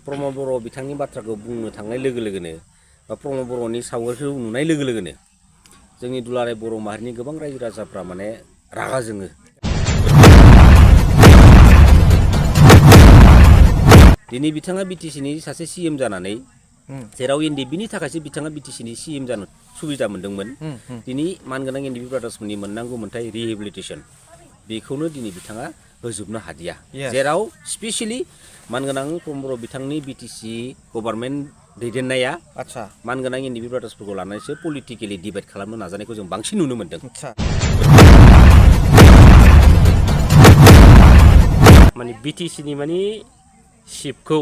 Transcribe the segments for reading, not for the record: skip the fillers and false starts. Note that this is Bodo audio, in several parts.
प्रमद बर' बिथांनि बाथ्राखौ बुंनो थांनाय लोगो लोगोनो बा प्रमद बर'नि सावगारिखौ नुनाय लोगो लोगोनो जोंनि दुलाराय बर' माहारिनि गोबां रायजो राजाफ्रा माने रागा जोङो। दिनै बिथाङा बिटिसिनि सासे सीएम जानानै जेराव एनडिएफबिनि थाखायसो बिथाङा बिटिसिनि सीएम जानो सुबिदा मोन्दोंमोन। दिनै मानगोनां एनडिएफबि ब्रादार्सफोरनि मोननांगौ मोन्थाय रिहेबिलिटेसन बेखौनो दिनै बिथाङा होजोबनो हादिया। जेराव स्पेसियेलि मानगोनां प्रमद बर' बिथांनि बिटिसि गभर्नमेन्ट दैदेननाया मानगोनां एनडिएफबि ब्रादार्सफोरखौ लानानैसो पलिटिकेलि डिभाइड खालामनो नाजानायखौ जों बांसिन नुनो मोन्दों। माने बिटिसिनि माने शिबखौ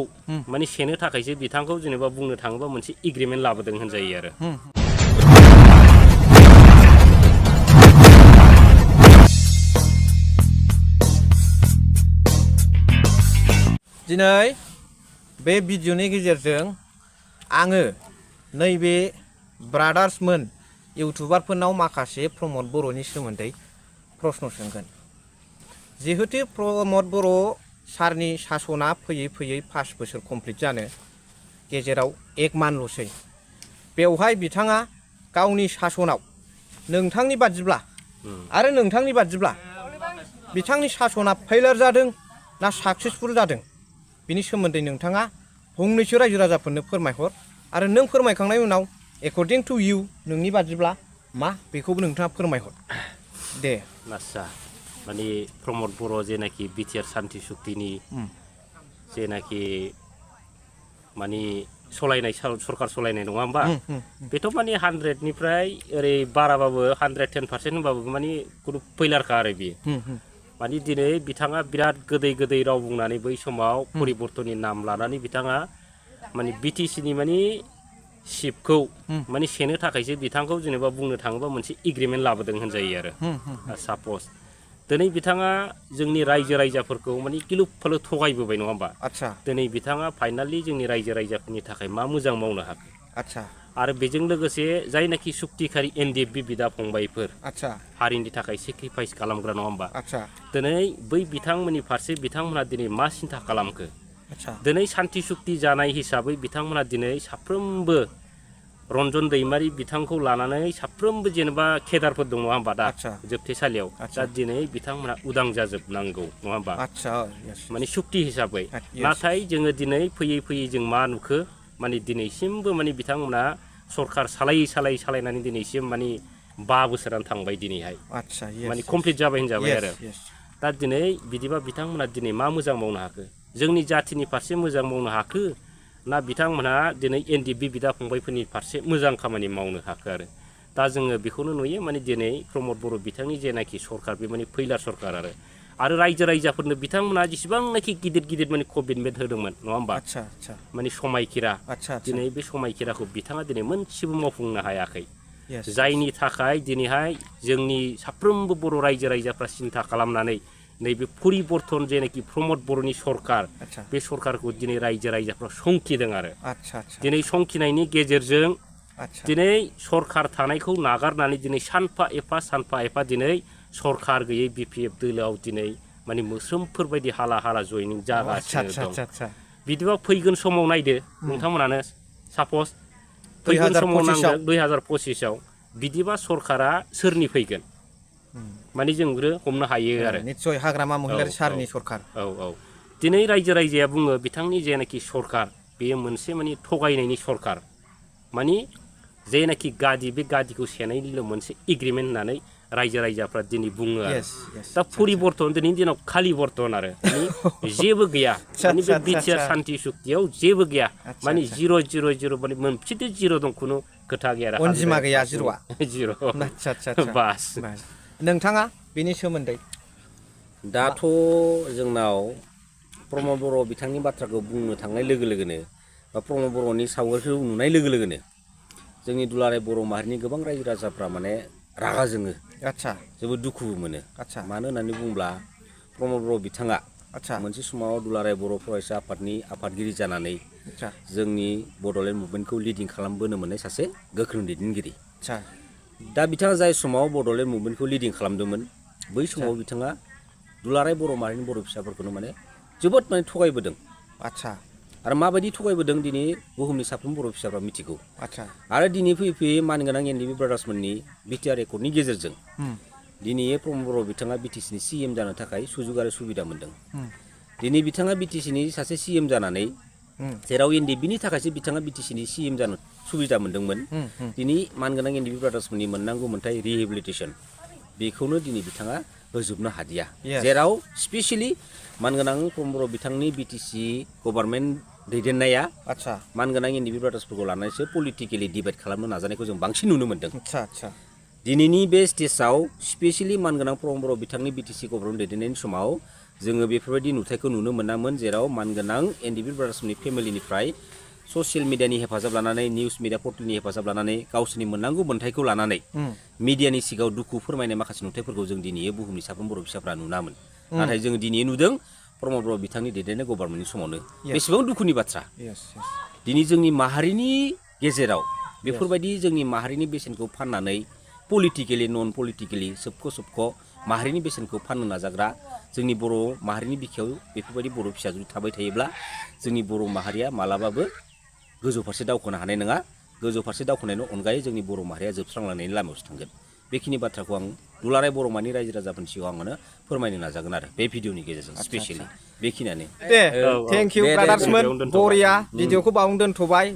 माने सेनो थाखायसो बिथांखौ जेनेबा बुंनो थाङोबा मोनसे एग्रिमेन्ट लाबोदों होनजायो आरो। दिनै बे भिडिअनि गेजेरजों आङो नैबे ब्रादार्समोन इउटुबारफोरनाव माखासे प्रमद बर'नि सोमोन्दै प्रश्न सोंगोन। जिहेतु प्रमद बर' सारनि सासना फैयै फैयै 5 बोसोर कमप्लिट जानो गेजेराव 1 मानल'सै। बेवहाय बिथाङा गावनि सासनाव नोंथांनि बादिब्ला आरो नोंथांनि बादिब्ला बिथांनि सासना फेइलार जादों ना साक्सेसफुल जादों बिनि सोमोन्दै नोंथाङा फंनैसो रायजो राजाफोरनो फोरमायहर आरो नों फोरमायखांनायनि उनाव एकर्डिं टु इउ नोंनि बादिब्ला मा बेखौबो नोंथाङा फोरमायहर दे। आच्छा माने प्रमद बर' जेनाखि बिटिआर सान्ति सुक्तिनि जेनाखि माने सलायनाय सरकार सलायनाय नङा होमबा बेथ' माने 100निफ्राय ओरै बाराबाबो 110% होनबाबो माने खुनु फैलारखा आरो बियो। माने दिनै बिथाङा बिराद गोदै गोदै राव बुंनानै बै समाव परिबर्तननि नाम लानानै बिथाङा माने बिटिसिनि माने शिबखौ माने सेनो थाखायसो बिथांखौ जेनेबा बुंनो थाङोबा मोनसे एग्रिमेन्ट लाबोदों होनजायो आरो। साप'ज दिनै बिथाङा जोंनि रायजो राजाफोरखौ माने गिलु फालु थगायबोबाय नङा होमबा। दिनै बिथाङा फाइनालि जोंनि रायजो राजाफोरनि थाखाय मा मोजां मावनो हाखो आरो बेजों लोगोसे जायनाखि सुक्तिखारि एनडिएफबि बिदा फंबायफोर हारिनि थाखाय सेक्रिफाइस खालामग्रा नङा होमबा। दिनै बै बिथांमोननि फारसे बिथांमोनहा दिनै मा सिन्था खालामखो। दिनै सान्ति सुक्ति जानाय हिसाबै बिथांमोनहा दिनै साफ्रोमबो रन्जन दैमारि बिथांखौ लानानै साफ्रोमबो जेनेबा केदारफोर दं नङा होमबा दा जोबथेसालियाव दा दिनै बिथांमोनहा उदां जाजोबनांगौ नङा होमबा माने सुक्ति हिसाबै। नाथाय जोङो दिनै फैयै फैयै जों मा नुखो माने दिनैसिमबो माने बिथांमोना सरकार सालायनानै दिनैसिम माने 5 बोसोरानो थांबाय दिनैहाय माने कमप्लिट जाबाय होनजाबाय आरो। दा दिनै बिदिबा बिथांमोना दिनै मा मोजां मावनो हाखो जोंनि जाथिनि फारसे मोजां मावनो हाखो ना बिथांमोनहा दिनै एनडिएफबि बिदा फंबायफोरनि फारसे मोजां खामानि मावनो हाखो आरो। दा जोङो बेखौनो नुयो माने दिनै प्रमद बर' बिथांनि जेनाखि सरकार बे माने फैलार सरकार आरो रायजो राजाफोरनो बिथांमोनहा जेसेबांनाखि गिदिर गिदिर माने कमिटमेन्ट होदोंमोन नङा होमबा माने समायखिरा दिनै बे समायखिराखौ बिथाङा दिनै मोनसेबो मावफुंनो हायाखै। जायनि थाखाय दिनैहाय जोंनि साफ्रोमबो बर' रायजो राजाफ्रा सिन्था खालामनानै नैबे परिबर्तन जेनाखि प्रमद बर'नि सरकार बे सरकारखौ दिनै रायजो राजाफ्रा संखिदों आरो। दिनै संखिनायनि गेजेरजों दिनै सरकार थानायखौ नागारनानै दिनै सानफा एफा दिनै सरकार गैयै बिपिएफ दोलोआव दिनै माने मोस्रोमफोर बायदि हाला हाला जयनिं जागासिनो दं। बिदिबा फैगोन समाव नायदो नोंथांमोनानो साप'ज फैगोन समाव नांगोन 2025आव बिदिबा सरकारा सोरनि फैगोन माने जोंबो हमनो हायो आरो। निश्चय हाग्रामा महिलारि सारनि सरकार। दिनै रायजो राजाया बुङो बिथांनि जेनाखि सरकार बेयो मोनसे माने थगायनायनि सरकार माने जेनाखि गादि बे गादिखौ सेनायनिल' मोनसे एग्रिमेन्ट होननानै रायजो राजाफ्रा दिनै बुङो आरो। दा परिबर्तन दिनैनि दिनाव खालि बर्तन आरो जेबो गैया माने बे बिटिआर सान्ति सुक्तियाव जेबो गैया माने 0 माने मोनसेथ' 0 दं खुनु खोथा गैया आरो अनजिमा गैया 0 बास। नोंथाङा बेनि सोमोन्दै दाथ' जोंनाव प्रमद बर' बिथांनि बाथ्राखौ बुंनो थांनाय लोगो लोगोनो बा प्रमद बर'नि सावगारिखौ नुनाय लोगो लोगोनो जोंनि दुलाराय बर' माहारिनि गोबां रायजो राजाफ्रा माने रागा जोङो जोबोद दुखुबो मोनो। मानो होननानै बुङोब्ला प्रमद बर' बिथाङा मोनसे समाव दुलाराय बर' फरायसा आफादनि आफादगिरि जानानै जोंनि बड'लेण्ड मुभमेन्टखौ लिडिं खालामबोनो मोननाय सासे गोख्रों दैदेनगिरि। दा बिथाङा जाय समाव बड'लेण्ड मुभमेन्टखौ लिडिं खालामदोंमोन बै समाव बिथाङा दुलाराय बर' माहारिनि बर' फिसाफोरखौनो माने जोबोद माने थगायबोदों आरो माबायदि थगायबोदों दिनै बुहुमनि साफ्रोम बर' फिसाफ्रा मिथिगौ आदसा आरो दिनै फैयै फैयै मानगोनां एनडिबि ब्रादार्समोननि बिटिआर रेकर्डनि गेजेरजों दिनै प्रमद बर' बिथाङा बिटिसिनि सिएम जानो थाखाय सुजुग आरो सुबिदा मोन्दों दिनै बिथाङा बिटिसिनि सासे सिएम जानानै जेराव एनडिबिनि थाखायसो बिथाङा बिटिसिनि सिएम जानो सुबिदा मोन्दोंमोन दिनै मानगोनां एनडिबि ब्रादार्समोननि मोननांगौ मोन्थाय रिहेबिलिटेसन बेखौनो दिनै बिथाङा होजोबनो हादिया जेराव स्पेसियेलि मानगोनां प्रमद बर' बिथांनि बिटिसि गभर्नमेन्ट दैदेननाया आदसा मानगोनां एनडिबि ब्रादार्सफोरखौ लानानैसो पलिटिकेलि डिभाइड खालामनो नाजानायखौ जों बांसिन नुनो मोन्दों आदसा आदसा दिनैनि बे स्टेजाव स्पेसियेलि मानगोनां प्रमद बर' बिथांनि बिटिसि गभर्नमेन्ट दैदेननायनि समाव जोङो बेफोरबायदि नुथायखौ नुनो मोनामोन जेराव मानगोनां एनडिबि ब्रादार्सनि फेमिलिनिफ्राय ससियेल मिडियानि हेफाजाब लानानै निउस मिडिया पर्टेलनि हेफाजाब लानानै गावसोरनि मोननांगौ मोन्थायखौ लानानै मिडियानि सिगाङाव दुखु फोरमायनाय माखासे नुथायफोरखौ जों दिनै बुहुमनि साफ्रोम बर' फिसाफ्रा नुनामोन नाथाय जों दिनै नुदों प्रमद बर' बिथांनि दैदेननाय गभर्नमेन्टनि समावनो बेसेबां दुखुनि बाथ्रा दिनै जोंनि माहारिनि गेजेराव बेफोरबायदि जोंनि माहारिनि बेसेनखौ फाननानै पलिटिकेलि नन पलिटिकेलि सोबख' माहारिनि बेसेनखौ फाननो नाजाग्रा जोंनि बर' माहारिनि बिखायाव बेफोरबायदि बर' फिसा जुदि थाबाय थायोब्ला जोंनि बर' माहारिया मालाबाबो गोजौ फारसे दावखोनो हानाय नङा गोजौ फारसे दावखोनायनि अनगायै जोंनि बर' माहारिया जोबस्रांलांनायनि लामायावसो थांगोन बेखिनि बाथ्राखौ आं दुलाराय बर' माहारिनि रायजो राजाफोरनि सिगाङाव आङो फोरमायनो नाजागोन आरो बे भिडिअनि गेजेरजों स्पेसियेलि बेखिनियानो दे थेंक इउ ब्रादार्समोन बरिया भिडिअखौ बावनो दोनथ'बाय